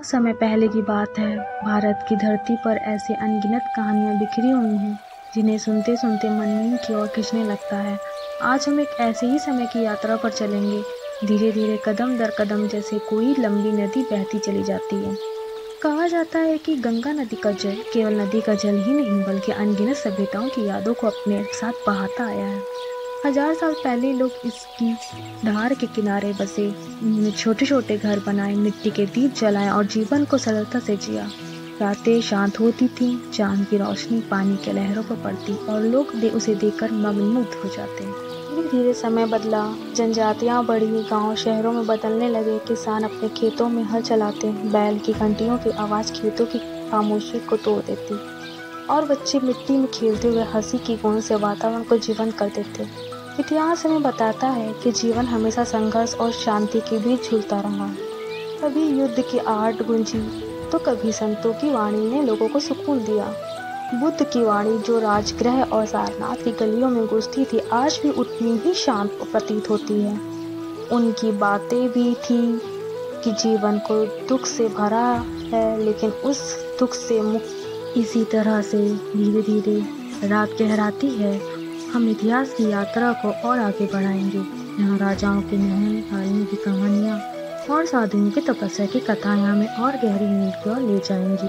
समय पहले की बात है। भारत की धरती पर ऐसे अनगिनत कहानियाँ बिखरी हुई हैं जिन्हें सुनते सुनते मन नींद की ओर खिंचने लगता है। आज हम एक ऐसे ही समय की यात्रा पर चलेंगे, धीरे धीरे कदम दर कदम, जैसे कोई लंबी नदी बहती चली जाती है। कहा जाता है कि गंगा नदी का जल केवल नदी का जल ही नहीं बल्कि अनगिनत सभ्यताओं की यादों को अपने साथ बहाता आया है। हजार साल पहले लोग इसकी धार के किनारे बसे। उन्होंने छोटे छोटे घर बनाए, मिट्टी के दीप जलाए और जीवन को सरलता से जिया। रातें शांत होती थीं, चांद की रोशनी पानी के लहरों पर पड़ती और लोग उसे देखकर मग्नमुग्ध हो जाते। धीरे धीरे समय बदला, जनजातियां बढ़ी, गांव शहरों में बदलने लगे। किसान अपने खेतों में हल चलाते, बैल की घंटियों की आवाज़ खेतों की खामोशी को तोड़ देती और बच्चे मिट्टी में खेलते हुए हंसी की गूंज से वातावरण को जीवंत कर देते। इतिहास हमें बताता है कि जीवन हमेशा संघर्ष और शांति के बीच झूलता रहा। कभी युद्ध की आहट गूंजी तो कभी संतों की वाणी ने लोगों को सुकून दिया। बुद्ध की वाणी जो राजगृह और सारनाथ की गलियों में गूंजती थी, आज भी उतनी ही शांत प्रतीत होती है। उनकी बातें भी थी कि जीवन को दुख से भरा है, लेकिन उस दुख से मुक्त। इसी तरह से धीरे धीरे रात गहराती है। हम इतिहास की यात्रा को और आगे बढ़ाएंगे। यहाँ राजाओं के महल, रानियों की कहानियाँ और साधुओं की तपस्या की कथाएं हमें और गहरी नींद की ओर ले जाएंगी।